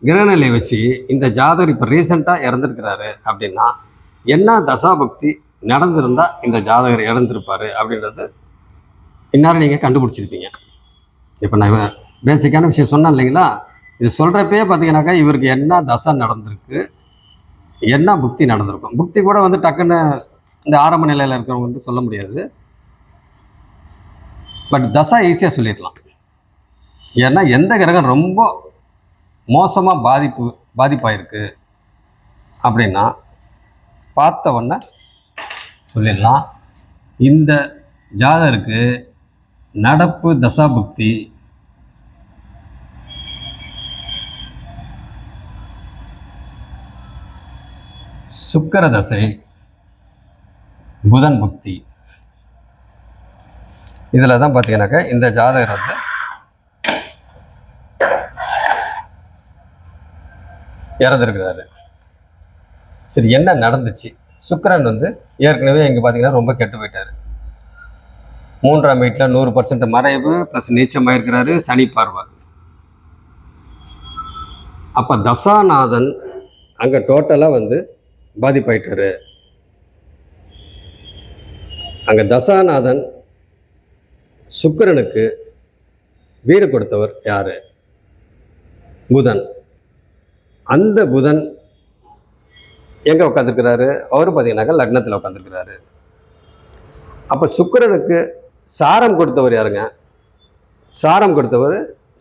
Speaker 1: கிரகநிலை வச்சு இந்த ஜாதகர் இப்போ ரீசெண்டாக இறந்துருக்கிறாரு அப்படின்னா என்ன தசாபக்தி நடந்திருந்தால் இந்த ஜாதகர் இறந்துருப்பார் அப்படின்றது இந்நேரம் நீங்கள் கண்டுபிடிச்சிருப்பீங்க. இப்போ நான் பேசிக்கான விஷயம் சொன்னேன் இல்லைங்களா? இது சொல்கிறப்பே பார்த்தீங்கன்னாக்கா இவருக்கு என்ன தசை நடந்திருக்கு, என்ன புக்தி நடந்திருக்கும். புக்தி கூட வந்து டக்குன்னு இந்த ஆரம்ப நிலையில் இருக்கிறவங்க வந்து சொல்ல முடியாது. பட் தசா ஈஸியாக சொல்லிடலாம். ஏன்னா எந்த கிரகம் ரொம்ப மோசமாக பாதிப்பாயிருக்கு அப்படின்னா பார்த்த உடனே சொல்லிடலாம். இந்த ஜாதகருக்கு நடப்பு தசாபுக்தி சுக்கிர தசை, புதன் புக்தி, இதில் தான் பார்த்தீங்கன்னாக்கா இந்த ஜாதகர் வந்து இறந்துருக்கிறாரு. சரி, என்ன நடந்துச்சு? சுக்கிரன் வந்து ஏற்கனவே இங்கே பார்த்தீங்கன்னா ரொம்ப கெட்டு போயிட்டார். 3ஆம் வீட்டில் 100% மறைவு ப்ளஸ் நீச்சமாக இருக்கிறாரு, சனி பார்வை. அப்போ தசாநாதன் அங்கே டோட்டலாக வந்து பாதிப்பாயிட்டாரு. அங்கே தசாநாதன் சுக்கிரனுக்கு வீடு கொடுத்தவர் யார்? புதன். அந்த புதன் எங்கே உட்காந்துருக்கிறாரு? அவரும் பார்த்தீங்கன்னாக்கா லக்னத்தில் உட்காந்துருக்கிறாரு. அப்போ சுக்கிரனுக்கு சாரம் கொடுத்தவர் யாருங்க? சாரம் கொடுத்தவர்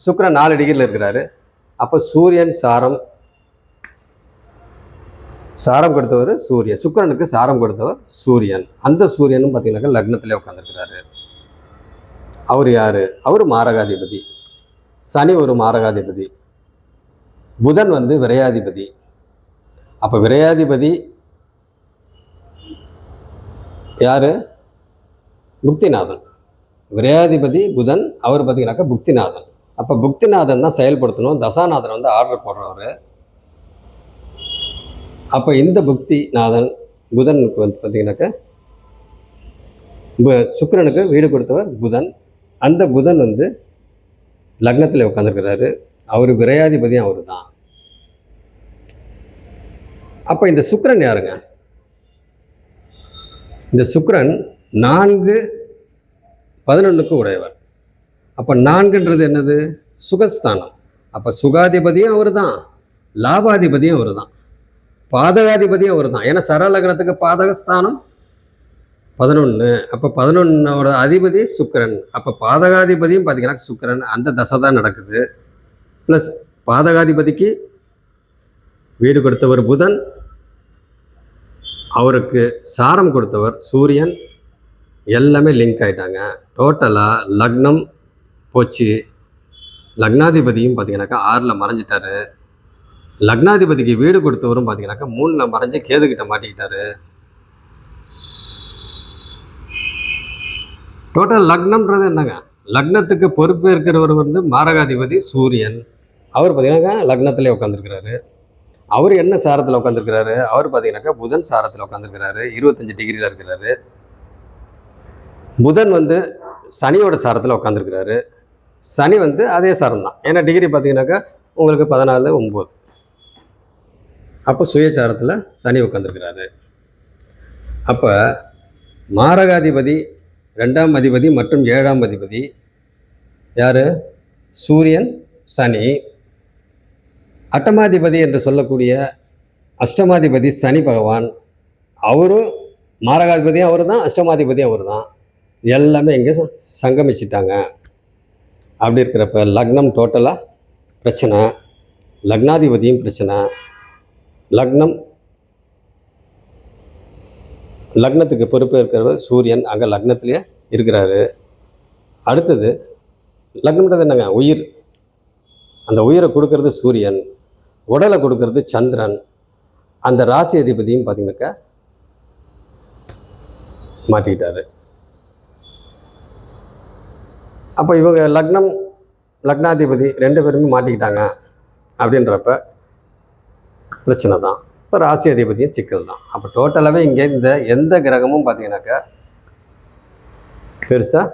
Speaker 1: சுக்கிரன் 4 டிகிரியில் இருக்கிறாரு. அப்போ சூரியன் சாரம், சாரம் கொடுத்தவர் சூரியன். சுக்கிரனுக்கு சாரம் கொடுத்தவர் சூரியன். அந்த சூரியனும் பார்த்தீங்கன்னாக்கா லக்னத்திலே உட்காந்துருக்கிறாரு. அவர் யார்? அவர் மாரகாதிபதி. சனி ஒரு மாரகாதிபதி. புதன் வந்து விரையாதிபதி. அப்போ விரையாதிபதி யார்? புக்திநாதன். விரையாதிபதி புதன், அவர் பார்த்தீங்கன்னாக்கா புக்திநாதன். அப்போ புக்திநாதன் தான் செயல்படுத்தணும். தசாநாதன் வந்து ஆர்டர் போடுறவர். அப்போ இந்த புக்திநாதன் புதனுக்கு வந்து பார்த்தீங்கன்னாக்கா சுக்கிரனுக்கு வீடு கொடுத்தவர் புதன். அந்த புதன் வந்து லக்னத்தில் உட்காந்துருக்கிறாரு. அவர் விரையாதிபதியும் அவர் தான். அப்போ இந்த சுக்கிரன் யாருங்க? இந்த சுக்கிரன் 4-11க்கு உடையவர். அப்போ 4ன்றது என்னது? சுகஸ்தானம். அப்போ சுகாதிபதியும் அவர் தான், லாபாதிபதியும் அவர் தான், பாதகாதிபதியும் அவர் தான். ஏன்னா சரலக்னத்துக்கு பாதகஸ்தானம் 11. அப்போ 11ஓட அதிபதி சுக்கிரன். அப்போ பாதகாதிபதியும் பார்த்தீங்கன்னா சுக்கிரன். அந்த தசை தான் நடக்குது. ப்ளஸ் பாதகாதிபதிக்கு வீடு கொடுத்தவர் புதன், அவருக்கு சாரம் கொடுத்தவர் சூரியன். எல்லாமே லிங்க் ஆகிட்டாங்க. டோட்டலாக லக்னம் போச்சு. லக்னாதிபதியும் பார்த்தீங்கன்னாக்கா 6ல் மறைஞ்சிட்டாரு. லக்னாதிபதிக்கு வீடு கொடுத்தவரும் பார்த்தீங்கன்னாக்கா 3ல் மறைஞ்சு கேதுகிட்ட மாட்டிக்கிட்டாரு. டோட்டல் லக்னம்ன்றது என்னங்க? லக்னத்துக்கு பொறுப்பேற்கிறவர் வந்து மாரகாதிபதி சூரியன். அவர் பார்த்தீங்கன்னாக்கா லக்னத்திலே உட்காந்துருக்கிறாரு. அவர் என்ன சாரத்தில் உட்காந்துருக்கிறாரு? அவர் பார்த்தீங்கன்னாக்கா புதன் சாரத்தில் உட்காந்துருக்கிறாரு. 25 டிகிரியில் இருக்கிறாரு. புதன் வந்து சனியோட சாரத்தில் உட்காந்துருக்கிறாரு. சனி வந்து அதே சாரம் தான். ஏன்னா டிகிரி பார்த்தீங்கன்னாக்கா உங்களுக்கு 14-9. அப்போ சுயசாரத்தில் சனி உட்காந்துருக்கிறாரு. அப்போ மாரகாதிபதி 2ஆம் அதிபதி மற்றும் 7ஆம் அதிபதி யார்? சூரியன், சனி. அட்டமாதிபதி என்று சொல்லக்கூடிய அஷ்டமாதிபதி சனி பகவான். அவரும் மாரகாதிபதியும் அவர் தான், அஷ்டமாதிபதியும் அவர் தான். எல்லாமே இங்கே சங்கமிச்சிட்டாங்க. அப்படி இருக்கிறப்ப லக்னம் டோட்டலாக பிரச்சனை. லக்னாதிபதியும் பிரச்சனை. லக்னத்துக்கு பொறுப்பு இருக்கிறவர் சூரியன் அங்கே லக்னத்திலே இருக்கிறாரு. அடுத்தது லக்னம்ன்றது என்னங்க? உயிர். அந்த உயிரை கொடுக்கறது சூரியன், உடலை கொடுக்கறது சந்திரன். அந்த ராசி அதிபதியும் பார்த்தீங்கன்னாக்கா மாட்டிக்கிட்டாரு. அப்போ இவங்க லக்னம் லக்னாதிபதி 2 பேருமே மாட்டிக்கிட்டாங்க. அப்படின்றப்ப பிரச்சனை தான். இப்போ ராசி அதிபதியும் சிக்கல் தான். அப்போ டோட்டலாகவே இங்கே இந்த எந்த கிரகமும் பார்த்தீங்கன்னாக்கா பெருசாக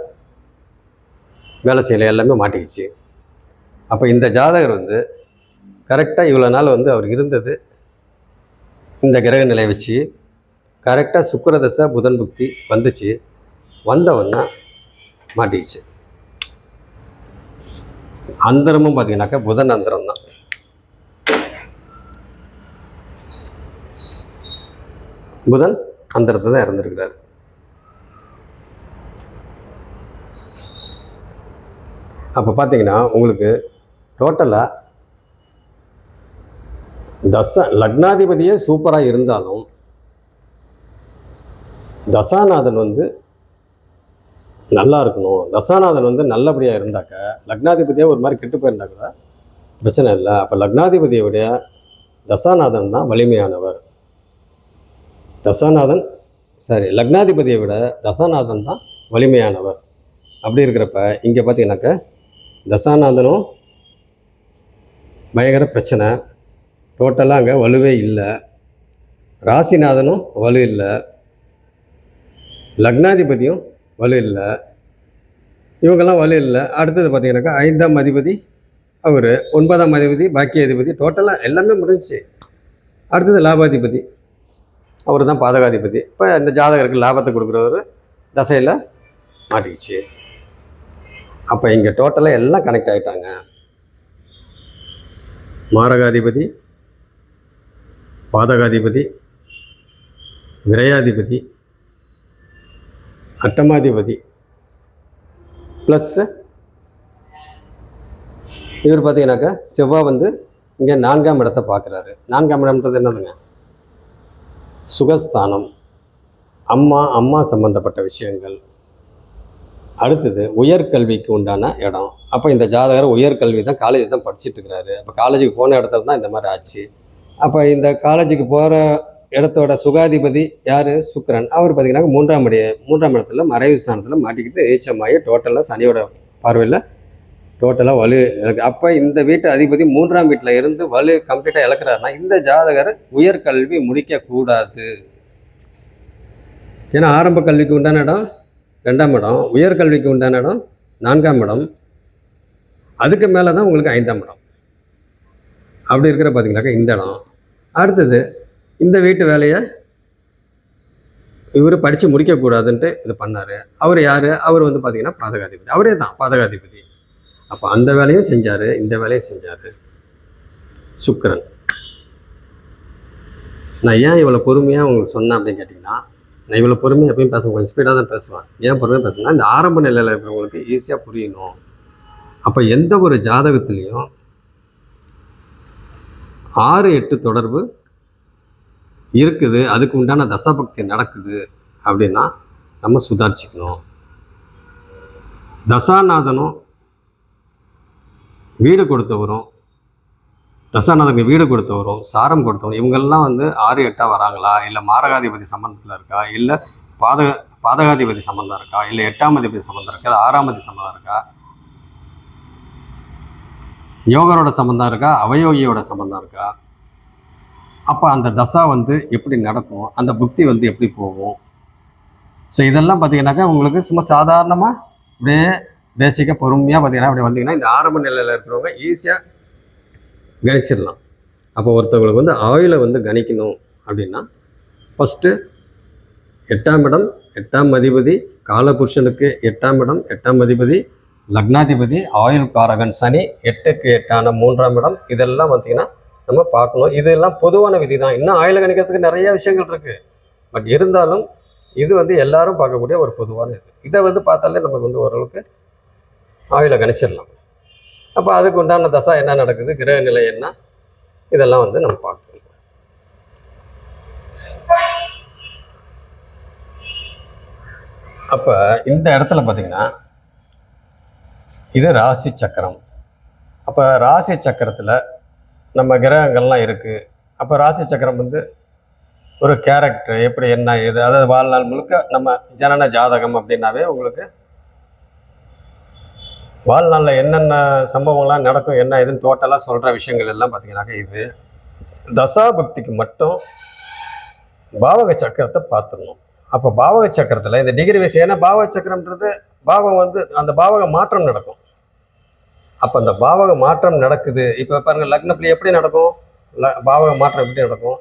Speaker 1: வேலை செய்யலை, எல்லாமே மாட்டிக்கிச்சு. அப்போ இந்த ஜாதகர் வந்து கரெக்டாக இவ்வளோ நாள் வந்து அவர் இருந்தது இந்த கிரக நிலை வச்சு கரெக்டாக சுக்கிரதசை புதன் புக்தி வந்துச்சு. வந்தவொன்னா மாட்டிக்கிச்சு. அந்தரமும் பார்த்தீங்கன்னாக்கா புதன் அந்தரம் தான். புதன் அந்தரத்தை தான் இறந்துருக்கிறார். அப்போ பார்த்தீங்கன்னா உங்களுக்கு டோட்டலாக லக்னாதிபதியே சூப்பராக இருந்தாலும் தசாநாதன் வந்து நல்லா இருக்கணும். தசாநாதன் வந்து நல்லபடியாக இருந்தாக்க லக்னாதிபதியாக ஒரு மாதிரி கெட்டு போயிருந்தா கூட பிரச்சனை இல்லை. அப்போ லக்னாதிபதியோடைய தசாநாதன் தான் வலிமையானவர். லக்னாதிபதியை விட தசாநாதன் தான் வலிமையானவர். அப்படி இருக்கிறப்ப இங்கே பார்த்தீங்கன்னாக்கா தசாநாதனும் பயங்கர பிரச்சனை. டோட்டலாக அங்கே வலுவே இல்லை. ராசிநாதனும் வலு இல்லை. லக்னாதிபதியும் வலு இல்லை. இவங்கெல்லாம் வலு இல்லை. அடுத்தது பார்த்தீங்கன்னாக்கா 5ஆம் அதிபதி அவர், 9ஆம் அதிபதி பாக்கிய அதிபதி, டோட்டலாக எல்லாமே முடிஞ்சிச்சு. அடுத்தது லாபாதிபதி, அவர் தான் பாதகாதிபதி. இப்போ இந்த ஜாதகருக்கு லாபத்தை கொடுக்குறவர் தசையில் மாட்டிக்கிச்சு. அப்போ இங்கே டோட்டலாக எல்லாம் கனெக்ட் ஆகிட்டாங்க. மாரகாதிபதி, பாதகாதிபதி, விரையாதிபதி, அட்டமாதிபதி ப்ளஸ் இவர் பார்த்தீங்கன்னாக்கா செவ்வாய் வந்து இங்கே 4ஆம் இடத்தை பார்க்குறாரு. 4ஆம் இடம்ன்றது என்னதுங்க? சுகஸ்தானம், அம்மா சம்மந்தப்பட்ட விஷயங்கள். அடுத்தது உயர்கல்விக்கு உண்டான இடம். அப்போ இந்த ஜாதகர் உயர்கல்வி தான், காலேஜ் தான் படிச்சுட்டு இருக்கிறாரு. அப்போ காலேஜுக்கு போன இடத்துல தான் இந்த மாதிரி ஆச்சு. அப்போ இந்த காலேஜுக்கு போகிற இடத்தோட சுகாதிபதி யார்? சுக்கிரன். அவர் பார்த்தீங்கன்னா மூன்றாம் இடத்துல மறைவு ஸ்தானத்தில் மாட்டிக்கிட்டு நீச்சமாகி டோட்டலாக சனியோட பார்வையில் டோட்டலாக வலு இழக்கு. அப்போ இந்த வீட்டு அதிபதி 3ஆம் வீட்டில் இருந்து வலு கம்ப்ளீட்டாக இழக்கிறாருன்னா இந்த ஜாதகர் உயர்கல்வி முடிக்கக்கூடாது. ஏன்னா ஆரம்ப கல்விக்கு உண்டான இடம் 2ஆம் இடம், உயர்கல்விக்கு உண்டான இடம் 4ஆம் இடம், அதுக்கு மேலே தான் உங்களுக்கு 5ஆம் இடம். அப்படி இருக்கிற பார்த்தீங்கன்னாக்கா இந்த இடம். அடுத்தது இந்த வீட்டு வேலையை இவர் படித்து முடிக்கக்கூடாதுன்ட்டு இது பண்ணார். அவர் யார்? அவர் வந்து பார்த்தீங்கன்னா பாதகாதிபதி, அவரே தான் பாதகாதிபதி. அப்போ அந்த வேலையும் செஞ்சார், இந்த வேலையும் செஞ்சார் சுக்கிரன். நான் ஏன் இவ்வளோ பொறுமையாக உங்களுக்கு சொன்னேன் அப்படின்னு கேட்டிங்கன்னா, நான் இவ்வளோ பொறுமையாக எப்பயும் பேசுவேன், கொஞ்சம் ஸ்பீடாக தான் பேசுவேன். ஏன் பொறுமையாக பேசுவேன்னா, இந்த ஆரம்ப நிலையில் இருக்கிறவங்களுக்கு ஈஸியாக புரியணும். அப்போ எந்த ஒரு ஜாதகத்துலேயும் 6-8 தொடர்பு இருக்குது, அதுக்கு உண்டான தசாபக்தி நடக்குது அப்படின்னா நம்ம சுதாரிச்சுக்கணும். தசாநாதனும் வீடு கொடுத்தவரும், தசாநாதனுக்கு வீடு கொடுத்தவரும், சாரம் கொடுத்தவரும், இவங்கெல்லாம் வந்து 6-8 வராங்களா, இல்லை மாரகாதிபதி சம்பந்தத்தில் இருக்கா, இல்லை பாதகாதிபதி சம்பந்தம் இருக்கா, இல்லை 8ஆம் அதிபதி சம்பந்தம் இருக்கா, இல்லை 6ஆம் அதிபதி சம்பந்தம் இருக்கா, யோகரோட சம்பந்தம் இருக்கா, அவயோகியோட சம்பந்தம் இருக்கா, அப்போ அந்த தசா வந்து எப்படி நடக்கும், அந்த புக்தி வந்து எப்படி போகும். ஸோ இதெல்லாம் பார்த்தீங்கன்னாக்கா உங்களுக்கு சும்மா சாதாரணமாக அப்படியே பேசிக்காக பொறுமையாக பார்த்தீங்கன்னா அப்படி வந்தீங்கன்னா இந்த ஆரம்ப நிலையில் இருக்கிறவங்க ஈஸியாக கணிச்சிடலாம். அப்போ ஒருத்தவங்களுக்கு வந்து ஆயுளை வந்து கணிக்கணும் அப்படின்னா ஃபஸ்ட்டு 8ஆம் இடம், 8ஆம் அதிபதி, காலபுருஷனுக்கு 8ஆம் இடம், 8ஆம் அதிபதி, லக்னாதிபதி, ஆயுள் காரகன் சனி, 8க்கு 8ஆன 3ஆம் இடம், இதெல்லாம் பார்த்தீங்கன்னா நம்ம பார்க்கணும். இதெல்லாம் பொதுவான விதி தான். இன்னும் ஆயுளை கணிக்கிறதுக்கு நிறைய விஷயங்கள் இருக்குது. பட் இருந்தாலும் இது வந்து எல்லாரும் பார்க்கக்கூடிய ஒரு பொதுவான இது. இதை வந்து பார்த்தாலே நமக்கு வந்து ஓரளவுக்கு ஆயுளை கணிச்சிடலாம். அப்போ அதுக்கு உண்டான தசா என்ன நடக்குது, கிரக நிலை என்ன, இதெல்லாம் வந்து நம்ம பார்க்கணும். அப்போ இந்த இடத்துல பார்த்தீங்கன்னா இது ராசி சக்கரம். அப்போ ராசி சக்கரத்தில் நம்ம கிரகங்கள்லாம் இருக்குது. அப்போ ராசி சக்கரம் வந்து ஒரு கேரக்டர் எப்படி என்ன இது, அதாவது வாழ்நாள் முழுக்க நம்ம ஜனன ஜாதகம் அப்படின்னாவே உங்களுக்கு வாழ்நாளில் என்னென்ன சம்பவங்கள்லாம் நடக்கும் என்ன இதுன்னு டோட்டலாக சொல்கிற விஷயங்கள் எல்லாம் பார்த்தீங்கன்னாக்கா இது தசாபக்திக்கு மட்டும் பாவக சக்கரத்தை பார்த்துடணும். அப்போ பாவக சக்கரத்தில் இந்த டிகிரி வயசு, ஏன்னா பாவக சக்கரம்ன்றது பாவம் வந்து அந்த பாவக மாற்றம் நடக்கும். அப்போ அந்த பாவக மாற்றம் நடக்குது. இப்போ பாருங்கள் லக்ன புள்ளி எப்படி நடக்கும், பாவக மாற்றம் எப்படி நடக்கும்,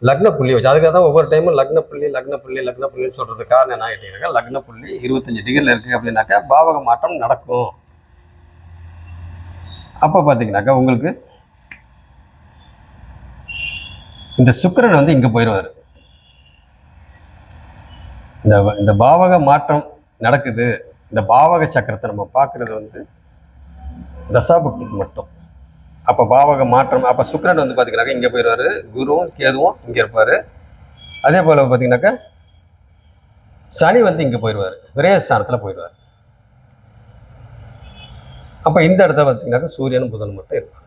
Speaker 1: லக்ன புள்ளி வச்சு. அதுக்காக தான் ஒவ்வொரு டைமும் லக்ன புள்ளின்னு சொல்கிறது காரணம் என்ன ஆகிட்டீங்கன்னாக்கா, லக்ன புள்ளி 25 டிகிரியில் இருக்குது அப்படின்னாக்கா பாவக மாற்றம் நடக்கும். அப்போ பார்த்தீங்கன்னாக்கா உங்களுக்கு இந்த சுக்கிரன் வந்து இங்கே போயிடுவார். இந்த பாவக மாற்றம் நடக்குது. இந்த பாவக சக்கரத்தை நம்ம பார்க்குறது வந்து தசாபக்திக்கு மட்டும். அப்போ பாவக மாற்றம், அப்போ சுக்கிரன் வந்து பார்த்தீங்கன்னாக்கா இங்கே போயிடுவார், குருவும் கேதுவும் இங்கே இருப்பார். அதே போல் பார்த்தீங்கன்னாக்கா சனி வந்து இங்கே போயிடுவார், விரயஸ்தானத்தில் போயிடுவார். அப்போ இந்த இடத்துல பார்த்தீங்கன்னாக்கா சூரியனும் புதன் மட்டும் இருப்பார்.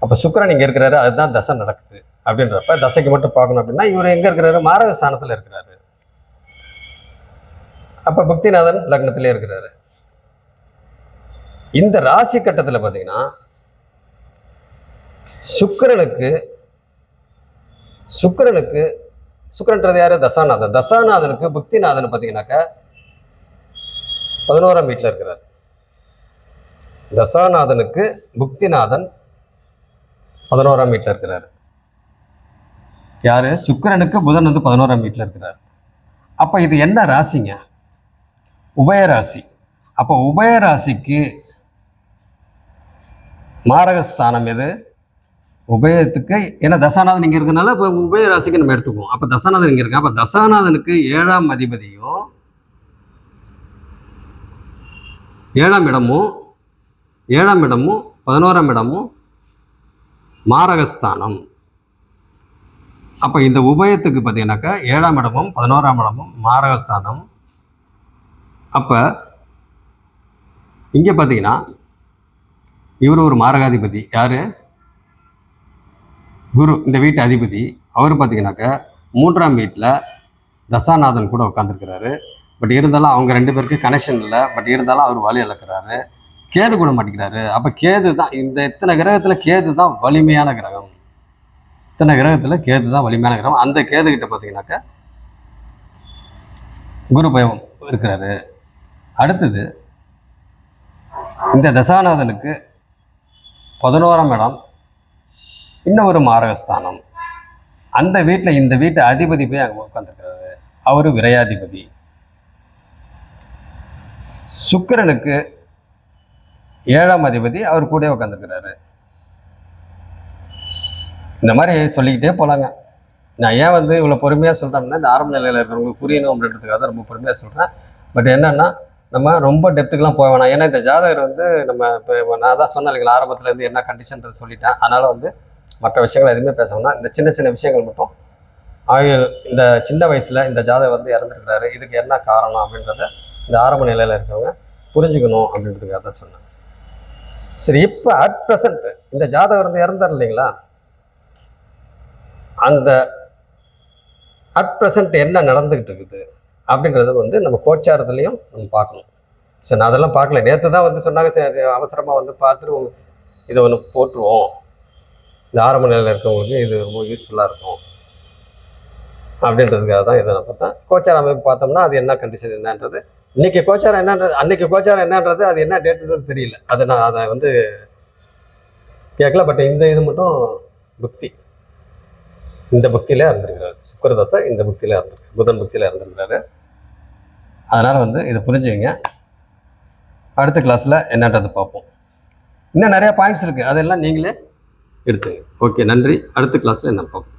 Speaker 1: அப்போ சுக்கிரன் இங்கே இருக்கிறாரு, அதுதான் தசை நடக்குது அப்படின்றப்ப தசைக்கு மட்டும் பார்க்கணும் அப்படின்னா இவர் எங்கே இருக்கிறாரு, மாரகஸ்தானத்தில் இருக்கிறாரு. அப்போ பக்திநாதன் லக்னத்திலே இருக்கிறாரு. இந்த ராசி கட்டத்தில் பார்த்தீங்கன்னா சுக்கிரன்றது யாரு, தசாநாதன். தசாநாதனுக்கு புக்திநாதன் பார்த்தீங்கன்னாக்கா 11ஆம் வீட்டில் இருக்கிறார். தசாநாதனுக்கு புக்திநாதன் 11ஆம் வீட்டில் இருக்கிறார். யாரு, சுக்கிரனுக்கு புதன் வந்து 11ஆம் வீட்டில் இருக்கிறார். அப்போ இது என்ன ராசிங்க, உபயராசி. அப்போ உபயராசிக்கு மாரகஸ்தானம் எது, உபயத்துக்கு. ஏன்னா தசாநாதன் இங்கே இருக்கிறதுனால இப்போ உபயராசிக்கு நம்ம எடுத்துக்குவோம். அப்போ தசாநாதன் இங்கே இருக்கு. அப்போ தசாநாதனுக்கு 7ஆம் அதிபதியும் 7ஆம் இடமும் 11ஆம் இடமும் மாரகஸ்தானம். அப்போ இந்த உபயத்துக்கு பார்த்தீங்கன்னாக்கா 7ஆம் இடமும் 11ஆம் இடமும் மாரகஸ்தானம். அப்போ இங்கே பார்த்தீங்கன்னா இவர் ஒரு மாரகாதிபதி. யார்? குரு, இந்த வீட்டு அதிபதி. அவர் பார்த்தீங்கன்னாக்கா 3ஆம் வீட்டில் தசாநாதன் கூட உட்காந்துருக்கிறாரு. பட் இருந்தாலும் அவங்க 2 பேருக்கு கனெக்ஷன் இல்லை. பட் இருந்தாலும் அவர் வழி இழக்கிறாரு. கேது கூட மாட்டிக்கிறாரு. அப்போ கேது தான் இந்த இத்தனை கிரகத்தில் கேது தான் வலிமையான கிரகம். இத்தனை கிரகத்தில் கேது தான் வலிமையான கிரகம். அந்த கேது கிட்ட பார்த்தீங்கன்னாக்கா குரு பயம் இருக்கிறாரு. அடுத்தது இந்த தசாநாதனுக்கு 11ஆம் இடம் இன்னும் ஒரு மாரகஸ்தானம். அந்த வீட்டில் இந்த வீட்டு அதிபதி போய் அங்கே உட்காந்துருக்கிறாரு. அவர் விரையாதிபதி. சுக்கிரனுக்கு 7ஆம் அதிபதி அவர் கூட உட்காந்துருக்கிறாரு. இந்த மாதிரி சொல்லிக்கிட்டே போகலாங்க. நான் ஏன் வந்து இவ்வளோ பொறுமையாக சொல்கிறேன்னா, இந்த ஆரம்ப நிலையில் இருக்கிறவங்களுக்கு புரியணும் அப்படின்றதுக்காக தான் ரொம்ப பொறுமையாக சொல்கிறேன். பட் என்னென்னா, நம்ம ரொம்ப டெப்த்துக்கெலாம் போக வேணாம். ஏன்னா இந்த ஜாதகர் வந்து நம்ம இப்போ நான் தான் சொன்னேன் இல்லைங்களா, ஆரம்பத்துலேருந்து என்ன கண்டிஷன்றது சொல்லிட்டேன். அதனால் வந்து மற்ற விஷயங்கள் எதுவுமே பேசணும்னா இந்த சின்ன சின்ன விஷயங்கள் மட்டும் இந்த சின்ன வயசில் இந்த ஜாதகம் வந்து இறந்துருக்கிறாரு, இதுக்கு என்ன காரணம் அப்படின்றத இந்த ஆரம்ப நிலையில் இருக்கவங்க புரிஞ்சுக்கணும் அப்படின்றதுக்காக தான் சொன்னேன். சரி, இப்போ அட் ப்ரெசண்ட் இந்த ஜாதகம் வந்து இறந்தார் இல்லைங்களா, அந்த அட் ப்ரெசண்ட் என்ன நடந்துக்கிட்டு இருக்குது அப்படின்றது வந்து நம்ம கோச்சாரத்துலேயும் நம்ம பார்க்கணும். சரி, நான் அதெல்லாம் பார்க்கல. நேற்று தான் வந்து சொன்னாங்க, சரி அவசரமாக வந்து பார்த்துட்டு இதை ஒன்று போட்டுருவோம், இந்த ஆரம்ப நிலையில் இருக்கவங்களுக்கு இது ரொம்ப யூஸ்ஃபுல்லாக இருக்கும் அப்படின்றதுக்காக தான் இதை நான் பார்த்தேன். கோச்சாரம் அமைப்பு பார்த்தோம்னா அது என்ன கண்டிஷன் என்னன்றது, இன்றைக்கி கோச்சாரம் என்னன்றது, அன்றைக்கி கோச்சாரம் என்னன்றது, அது என்ன டேட்டுன்றது தெரியல. அதை வந்து கேட்கல. பட் இந்த இது மட்டும் புக்தி, இந்த புக்தியில் இருந்திருக்கிறாரு. சுக்கிரதசை இந்த புக்தியில் இருந்திருக்கு, புதன் புக்தியில் இருந்திருக்கிறாரு. அதனால் வந்து இதை புரிஞ்சுங்க. அடுத்த கிளாஸில் என்னன்றது பார்ப்போம். இன்னும் நிறையா பாயிண்ட்ஸ் இருக்குது, அதெல்லாம் நீங்களே எடுத்துங்க. ஓகே, நன்றி. அடுத்த கிளாஸில் என்ன பார்ப்போம்.